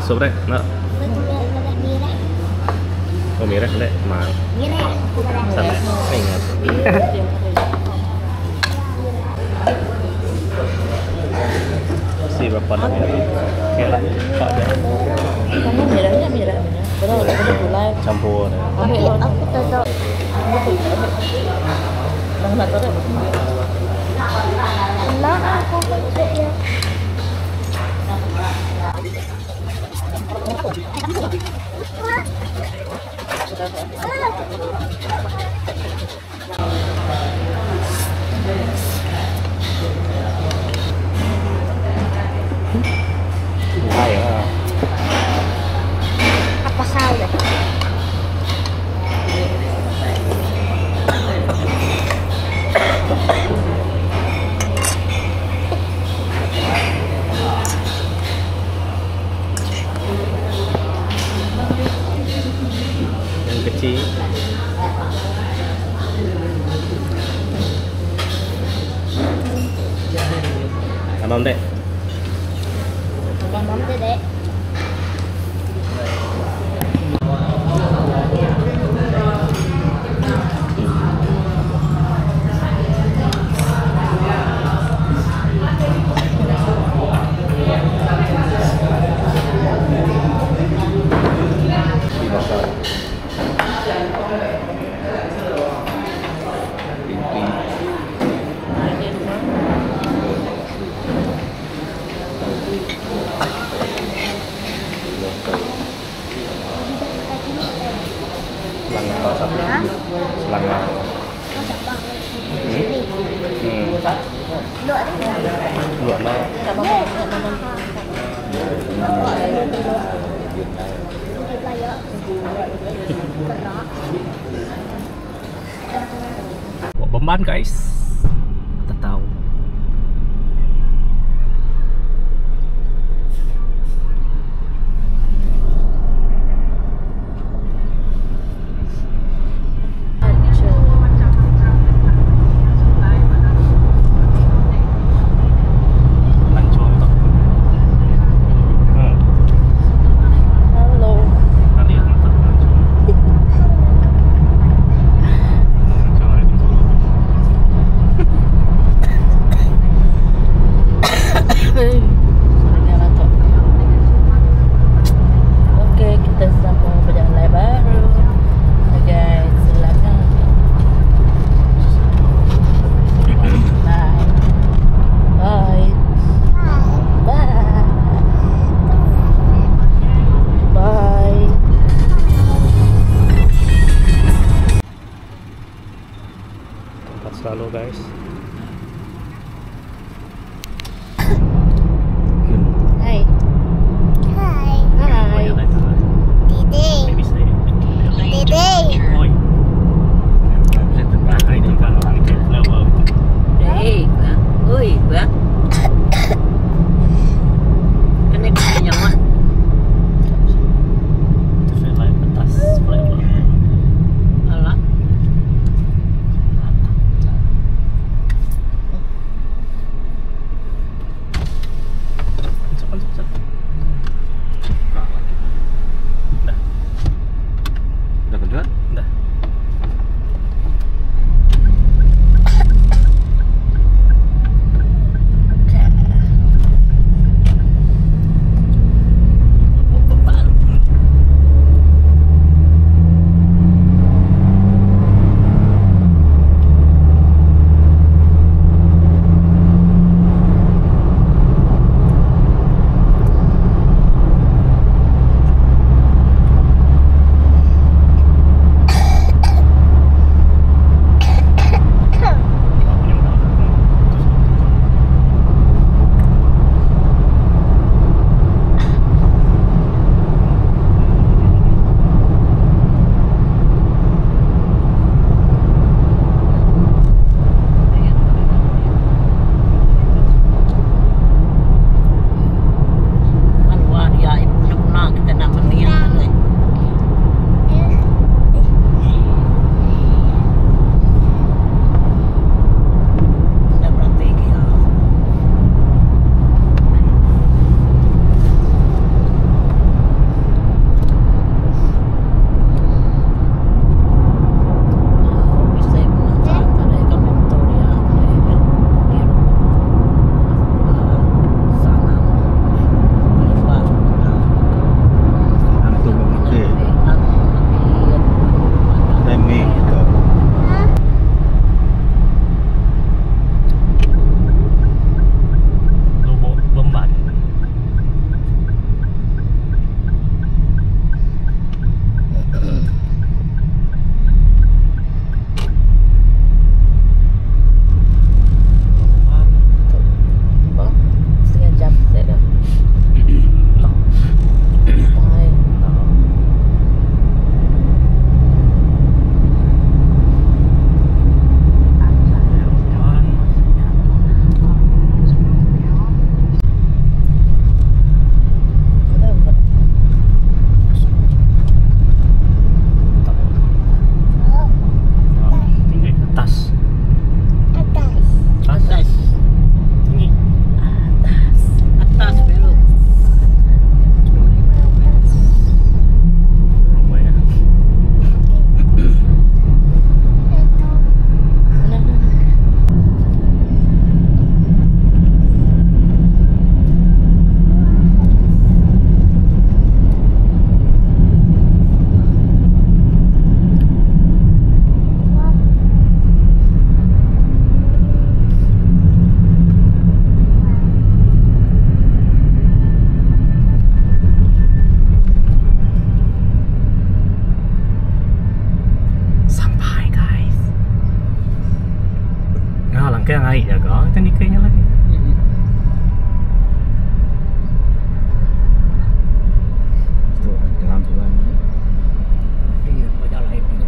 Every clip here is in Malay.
masuk deh, nak. Oh mireh deh, man. Sana, ingat. Si berapa namanya? Oke lah, pak aja. Kamu mirahnya. Betul, gulai. Campur. Ambil aku tahu. Bang motor. Lah aku ya. Ayo. Apa salah? Yang kecil. Abang dek. Abang dek. Selangor. Luar lah. Beban guys. Tak tahu. Nikai yang air jaga, kita nikainya lagi. Itu dalam tuan. Iya, baca lain itu.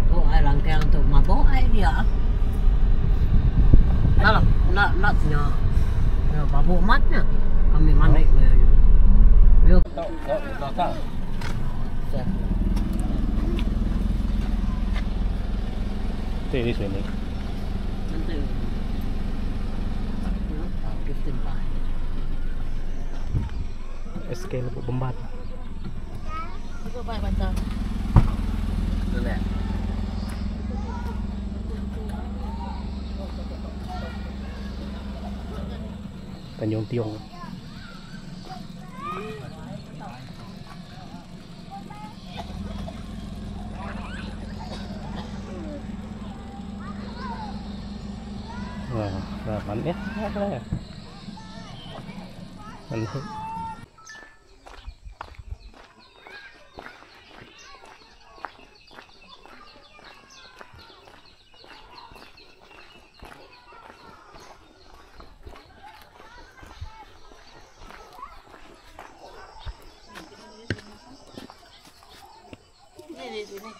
Tuh air langkang tu mabuk air dia. Nak punya mabuk matnya. Kami mandi le. Yo. Tak. Di sini. Nanti. Kristen Bay. SK Lubuk Bembat. Itu baik baca. Betul tak? Tanjung Tiong. Wah, aman ya. Ada.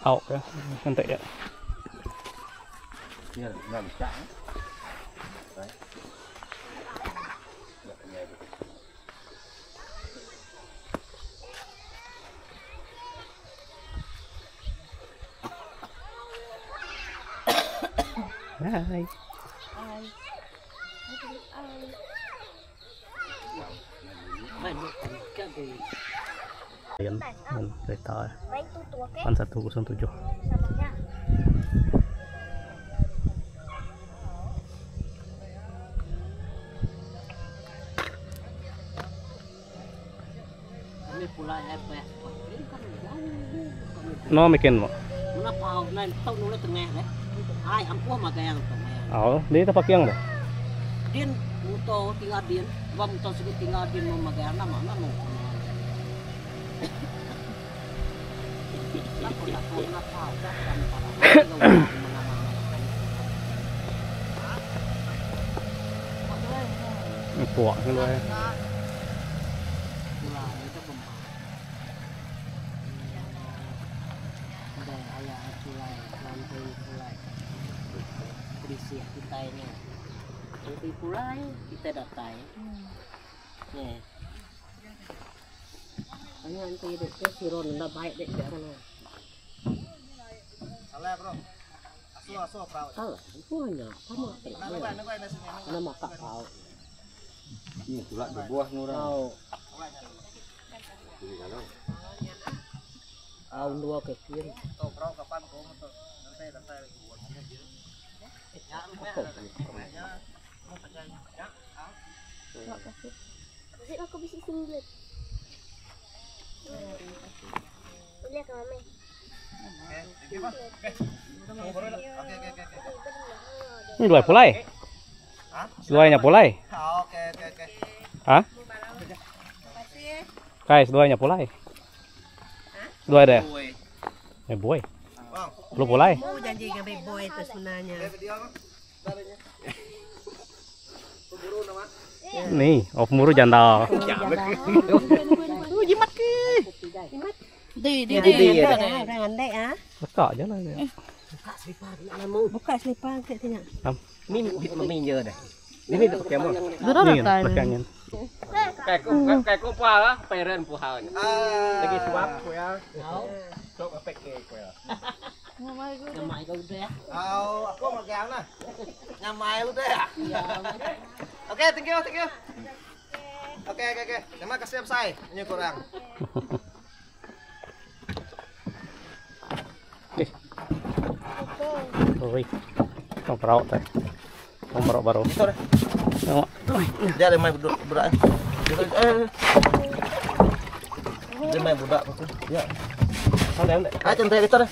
Out ya, nanti ya. Ya, nggak bisa. Hai. Ayan, kereta Baik tu tua ke? 1107. Sabarnya. Kami pula apa? No mikin mo. Muna pau na tau nula tengah deh. Ai ampuh magang tu. Oh, di tapak yang dah. Din muto tinggal din, bam muto sige tinggal din mo magang nama mo. Puak kan loh. Kita ini, nanti pulai kita datang. Nih, ini nanti dek siron ndak baik dek dia kan. Salah bro. Asu pau. Salah, punya sama. Nama kak kau. Ini tulak berbuah ngurang. Kau. Kau dua kecil. Tuh bro kapan kau motor? Lantai. Kasih aku bisi singlet. Boleh ke mami? Ini dua pulai. Seduanya pulai. Oke. Hah? Guys, seduanya pulai. Dua ada. Boy. Lu pulai. Mau janji dengan baik boy itu sebenarnya. Nih, of muru janda. Jimat ke? Jimat. Di. Orang andai ah. Buka aja lah ya. Buka selipar ke tanya. Ini minje deh. Ini pakai mo. Nih, pakai angin. Kayak kupa lah, peren puhal. Lagi suap ko ya. Sok apek ko ya. Nyamai kau deh. Aku magang nah. Nyamai lu deh. Oke, thank you. Oke. Terima kasih saya. Ini kurang. Oi. Komprok teh. Komprok baru. Dia ada main budak. Dia main budak betul. Ya. Ada. Cantik kita deh.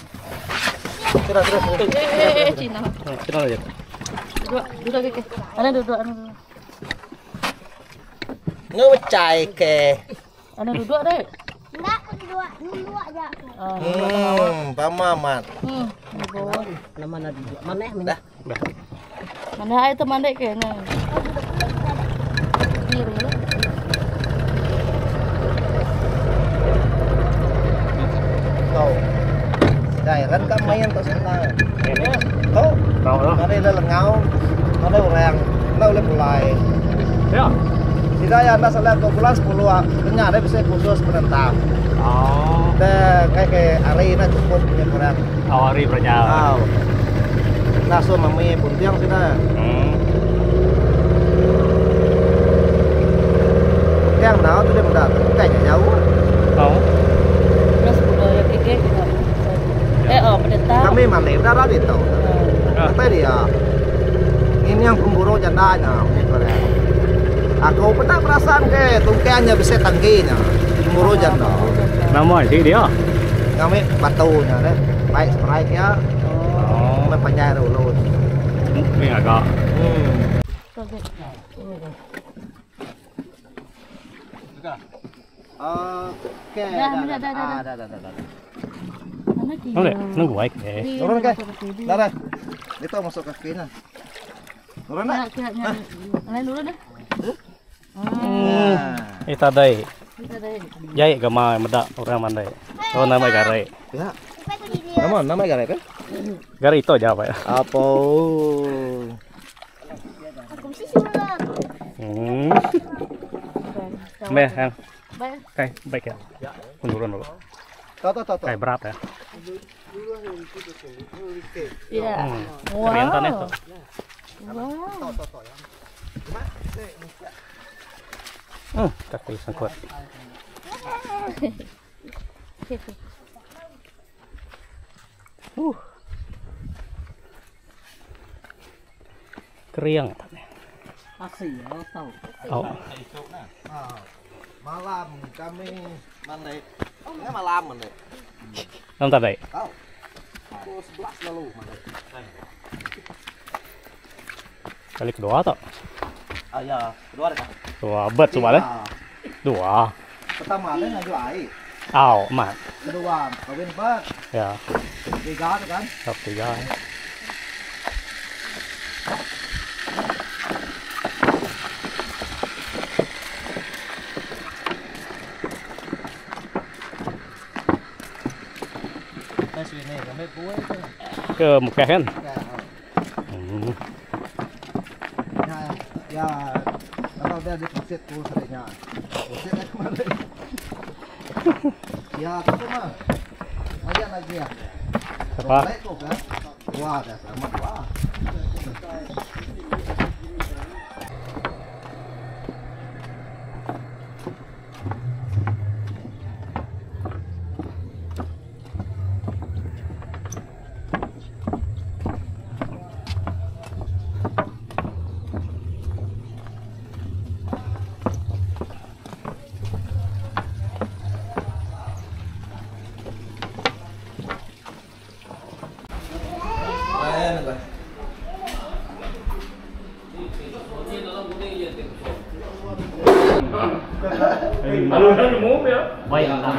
Terus. Cina. Cina aja. Duduk ke. Ana duduk. Ngecai ke. Ana duduk deh. Enggak, dua aja. Pamamat. Mana dia? Mana? Dah. Mana itu mandek kayaknya. Kau. Đây rất các mấy em tao sẽ là Em đấy. tốt. Đâu đó. Nó đây là ngáo. Nó đây ràng. Nó lên lại. Thế à? Thì đây anda salah kumpulan 10 kenyang ada bisa khusus menentang. Oh. Dan kayak arena cukup punya kurang. Awari berjalan. Wow. Langsung mami puntiang sudah. Yang nào tuh dia mendatang kayaknya jauh. Oh. Terus udah ya keke. Mendatang. Kami mana udah itu. Kata dia. Ini yang pemburu jandanya punya kurang. Aku pernah perasaan ke tungkeannya bisa tangkinya. Pemburu janda. Nama sih dia. Kami batunya deh. Baik strike ya. Oh. Mình phải nhai rồi luôn. Mình agak. Oke. Dah. Nó đấy, nó quậy kìa. Turun ke. Dah. Itu masuk kakinya. Turun dah. Lain dulu dah. Ita đây. Dây cả mai mà đạ orang mana đây. Oh nama gare. Ya. Nama gare kan? Gare itu aja apa ya? Apa? Aku mesti sudah. Meh, yang Baik. kayak baik ya. Menurun dulu. Tahu. Kayak berat ya. Iya. Keriantan itu. Kaki sangkut. Keriang. Asih ya, tahu. Oh. Malam kami mandai. Ini malam mandai. Nam tadi. Tahu. Pukul 11 lalu mandai. Kali kedua tak? Ah ya, kedua ada kan? Dua bet coba deh. Dua. Pertama ada ngaju air. Aw, mat. Kedua kawin bet. Ya, Tiga ada kan? tiga. Đây suy này kami cuối. Ke Mekah kan? Ya, kalau dia deposit tu seringnya. Depositnya kemana? Ya, itu mah. Aja lagi ya. Apa? Baik kok kan? Wah, dah selamat wah. Baik lah.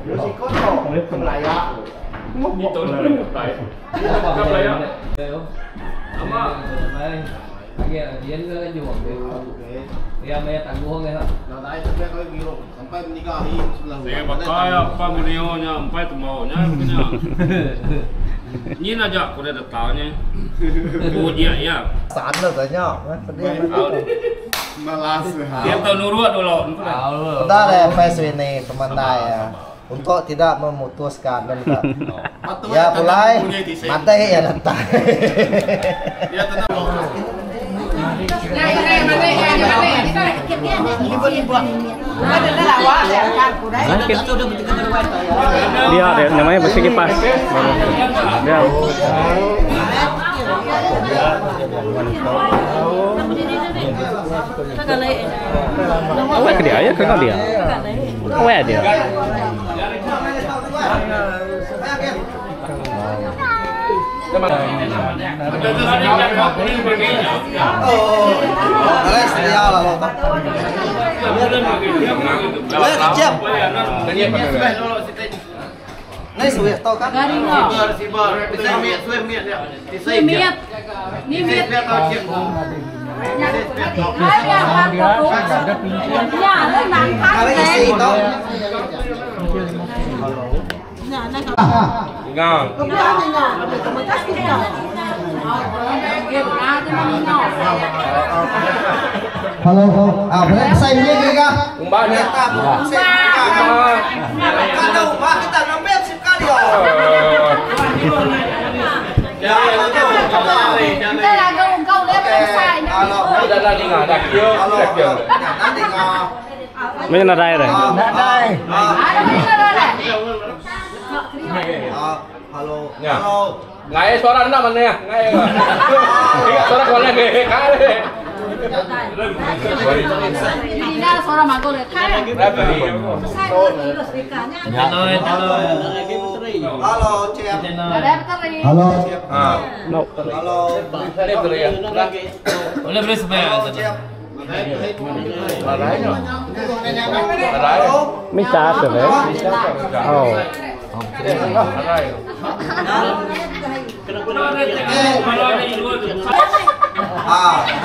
Si kono, Melaya. Dito na rin tayo. Kaplaya. Ama. Yan ka kan juga. Ya may tangguhan ka. Sampai menikahi sebelah Sige, bakaya pa muniho niya, ampay tumaw niya. Nhìn aja ko na datanya. Punya ya. Sana banyak, Malas. Dia tahu nurut dulu. Kita ada FS ini teman saya untuk tidak memutuskan dan tidak. Ya mulai mati ya datang. Dia tenang. Dia ada namanya besi kipas. Dia. Awak ke dia ya, ke dia. Awak dia. setia lah lo. Siap. Này sủi to cắt. Garing no. Suy miệt. Ni miệt. Halo, boleh saya ini juga. Umbak ni. Kalau umbak kita nambah sekali oh. Đây là câu đấy bên sai nhá. Dah dah dengar dah kira. Nanti ngah. Mấy nó đây rồi. Đây. Ada mana dah? Halo. Ya. Halo. Ngai suara anda mana ya? Ngai. Suara kau ni kali. Ini dah suara mago deh. Kai. Berapa ni? Halo, Cep. Ada teri. Halo. No. Halo. Ini beri ya. Boleh beli sebanyak tu. Larainya. Mấy cha rồi đấy. Oh. Larai.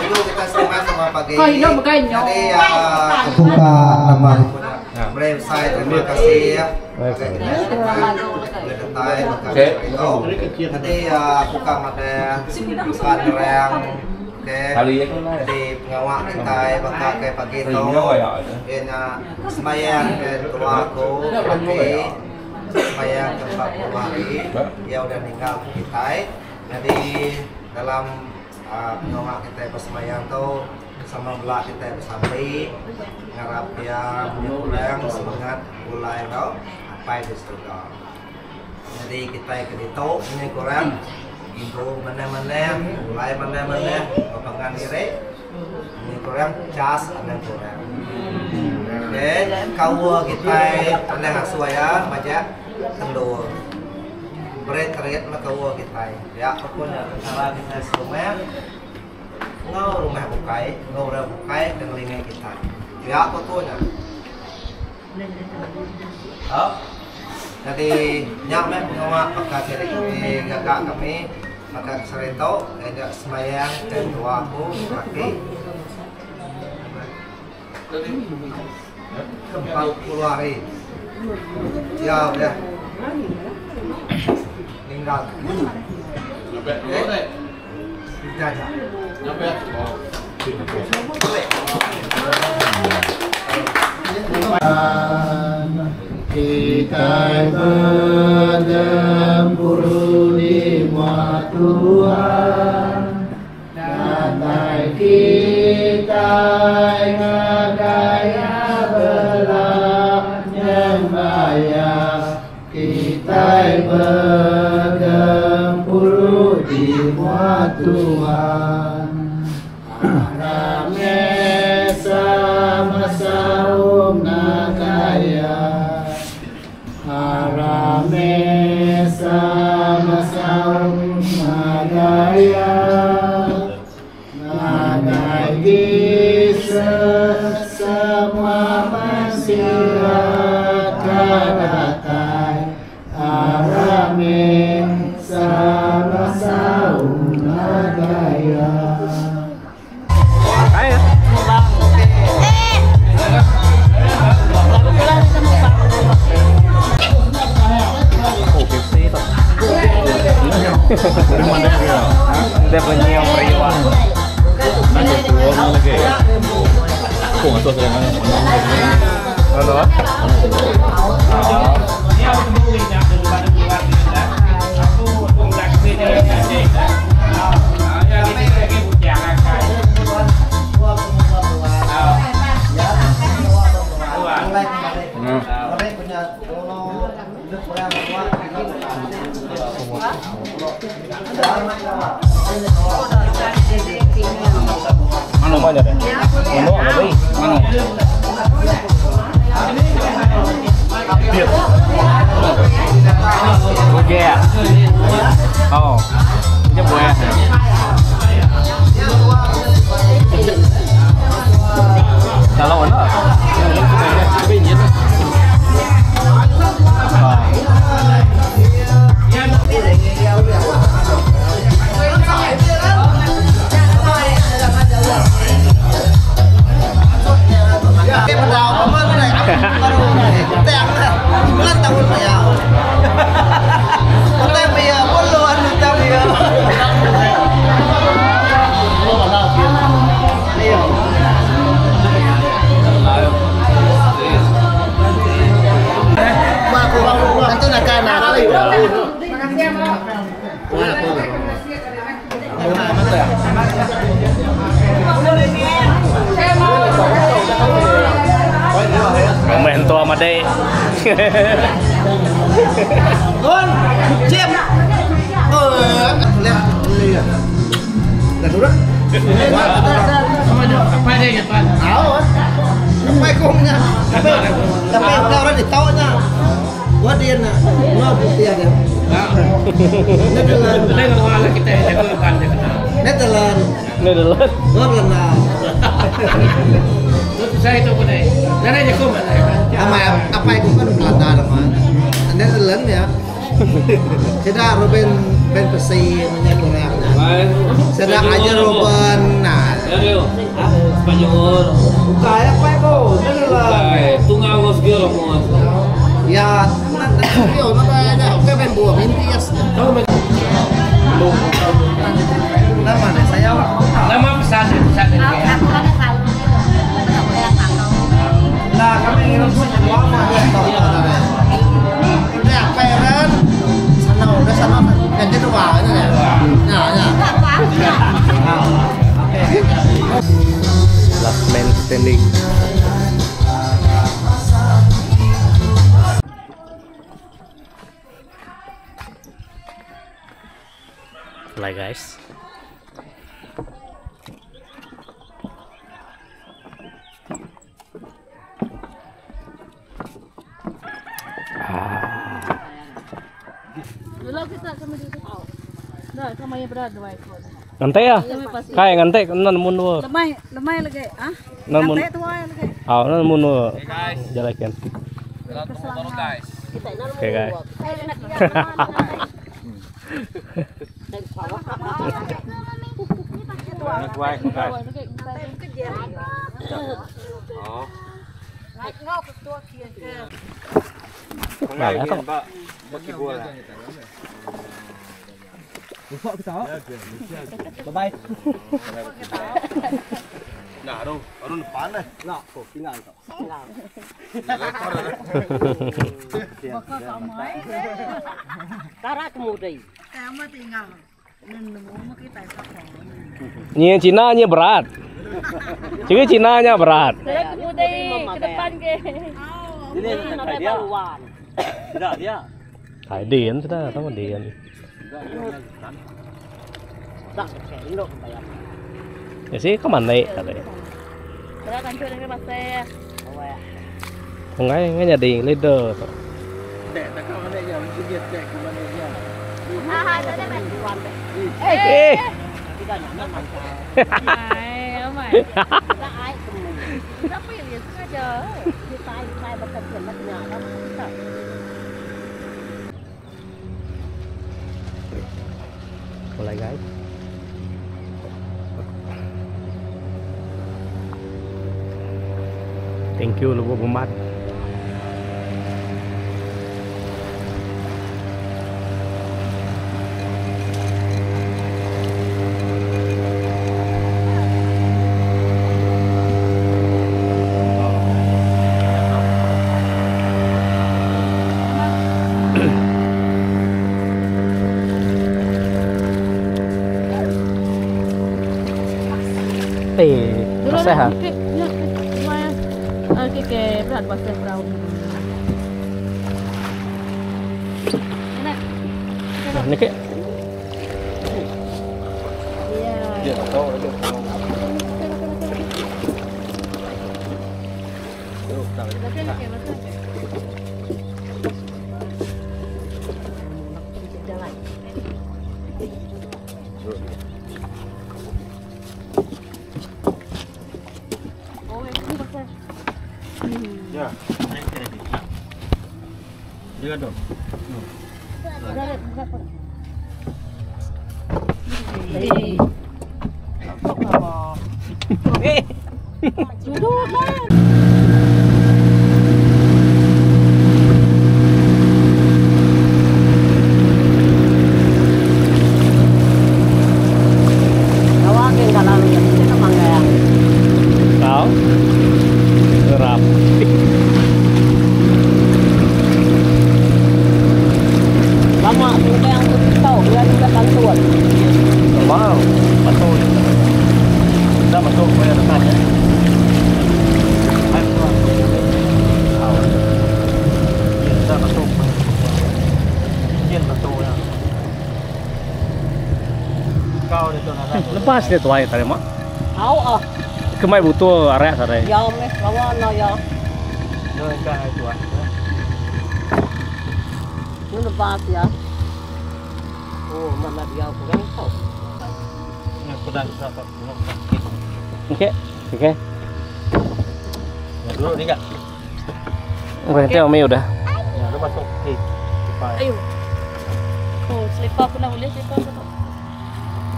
Dulu kita sama-sama pagi. Kau hidup bukan nyok. Jadi buka nama website. Terima kasih ya. Nanti buka mata buka nerang. Jadi pengawak kita bakal kayak pagi itu. Ini semayang ke tuaku pagi. Semayang ke Pak Purwari. Dia udah meninggal kita. Jadi dalam pengawak kita bersemayang tuh sama belah kita bersampai ngarap dia pulang semangat mulai kau apa itu sudah. Jadi kita ke itu ini kurang itu mana-mana mulai mana-mana pengen diri ini kurang cas ada kurang. Oke, kau kita ada sesuai ya baca tendur. Berat-berat lah kau kita ya apapun cara kita semua ngau rumah bukai dan lingai kita ya fotonya jadi nyampe ngawak pakai ciri gagak kami pakai serito agak semayang dan tuaku kaki 40 hari ya udah meninggal jaja kita berdempur di Tuhan dan kita ngagaya belah nyembaya kita berdempur di Tuhan rame sama saum nagaya rame sama saum nagaya nagaya semua masyarakat datai rame sama saum nagaya. Dia punya periwan. Nanti turun lagi. Aku nggak tahu sedang mana. Halo. Mana mau jadi? Mana apa ini? Mana? Dia. Oke ya. Oh. buaya. Kalau mana? Main tua sama deh. Con, chiêm. Apa dia ya, Pak? Tahu. Sampai kumnya. Tapi udah orang ditahu nya. Gua dia nak. Mau putih ada. Netherlands. Netherlands kita jaga kan dia. Netherlands. Netherlands. Gua kenal. Saya itu pun deh. Nana aja kau mana? Apa itu kan Belanda nama. Netherlands ya. Tidak Ruben Ben Persie menyanyi Sedang aja Ruben. Nah. Spanyol. Bukan apa itu? Netherlands. Tunggal ngos gelo ngos. Ya, yo namanya oke Ben buah mintias. Namanya saya Nama pesan ya. Nah, kami ingin lama ya tahu ada. Udah peren udah sana yang kedua ini ya. Nah. Oke. Last man standing. Play guys. Dulu kita sama dia. Dah, sama yang berada dua ekor. Ngante ya? Kayak ngante nan mun wo. Lemai lagi, ah? Nan mun. Ngante tuh lagi. Ah, nan mun wo. Jalakan. Guys. Oke guys. Nah, ya, Pak. Bagi bola. Busuk kita. Bye-bye. Nah, aduh depan deh. Nah, kok tinggal kok. Tarak kemudian. Kamu tinggal. Nemu kita Nye Cina nya berat. Jadi Cina nya berat. kemudian ke depan ke. Ini ada baruan. Tidak dia. Thải điền sudah sama điền. Tak, saya indok bayar. Ya sih kemana ya katanya? Kita akan cuci dengan pasir. Ngay nhà leader. Để ta không đây giờ mình biết để không đây giờ. Ada deh, Mas. Eh. Kita nyaman mantap. Này, ông mày. Kita ai kemudian. Kita pilih sengaja. Kita ai bekerja macamnya apa? Mulai guys. Thank you Lubu Bumat. Sehat. Lumayan. Oke, berat pasir perahu. Enak. Ini kayak. Iya. Dia tahu dia. Juga dong. Duduk lah. Tawagin ka lang yan. Sino man kaya? Kau gerap. Lama, tinggal yang tahu. Dia juga bantuan. Wow, betul. Kita masuk ke depan ya. Ayo keluar. Kita masuk. Betul ya. Kau itu nada. Lepas dia tuai tadi mak. Tahu ah. Kemai butuh area tadi. Ya, meh. Lawan lah ya. Jangan kau itu ah. Ini lepas ya. Oh, mana dia kurang tahu. Ini pedang siapa? Oke, oke. Ya dulu nih kak. Berarti Ome udah. Ya lu masuk. Oke. Ayo. Oh, selipar pun nak boleh selipar tu.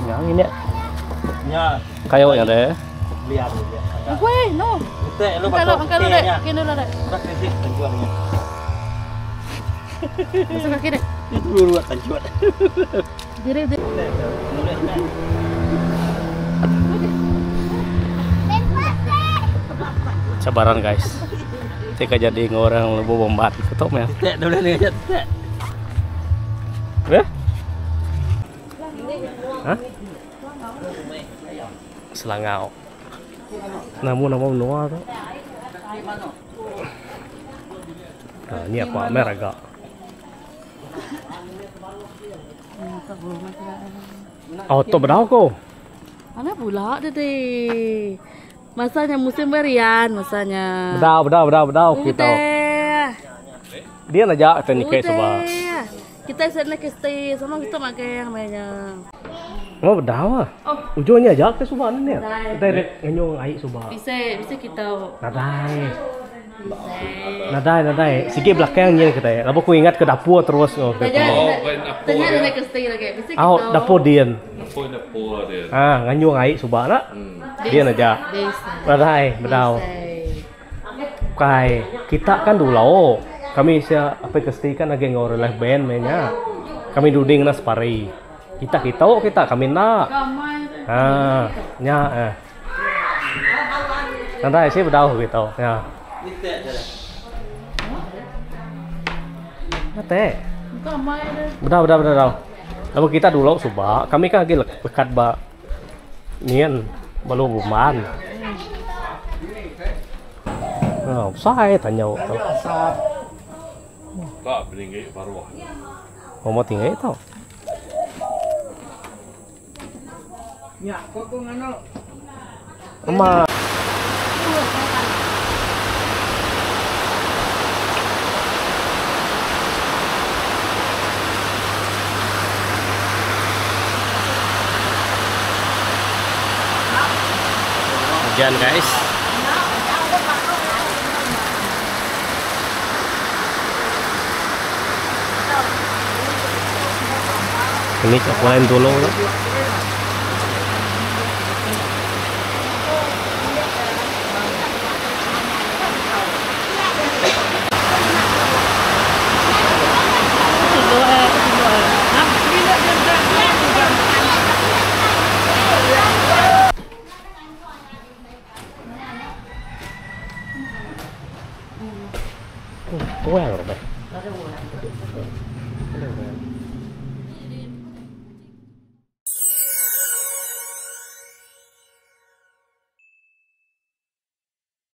Yang ini ya. Ya. Kayu yang ada. Lihat dia. Gue, no. Kita lu Angkat masuk. dulu dek. Kini dulu dek. Praktisi tanjuannya. Masuk kaki dek. Itu dulu tanjuan. Diri. Sabaran guys. Tika jadi orang lebih bombat ketok ya. Tek dulu nih aja tek. Hah? Selangau. Namun noa tuh. Nah, ini apa mereka? Auto berapa kau? Mana pula deh. Masanya musim berian, masanya. Bedau kita. Udah. Dia najak kita nikah coba. Kita sedang stay sama kita makan yang mainnya. Mau bedau ah. Oh. Ujungnya ajak ke subah ni. Kita rek nganyong ai subah. Bisa kita. Nadai. Sikit belakangnya kita. Lalu aku ingat ke dapur terus ngoh. Tanya ada ke stay lagi. Bisa kita. Dapur Dian. Dapur dia. Nganyong ai subah nak. Dia najak. Nadai, bedau. Kai, kita kan dulu. Kami sia apa kesti kan lagi ngor live band mainnya. Kami duding nas pari. Kita kami nak. Nya. Nadai sih bedau gitu. Ya. Nate. Bedau. Lalu kita dulu subah. Kami kan lagi dekat ba nian balu buman. Saya tanya tu. Tak peninggi baru. Mau tinggal tau. Ya, kok ngano. Emak. Hujan guys. Ini cobain dulu.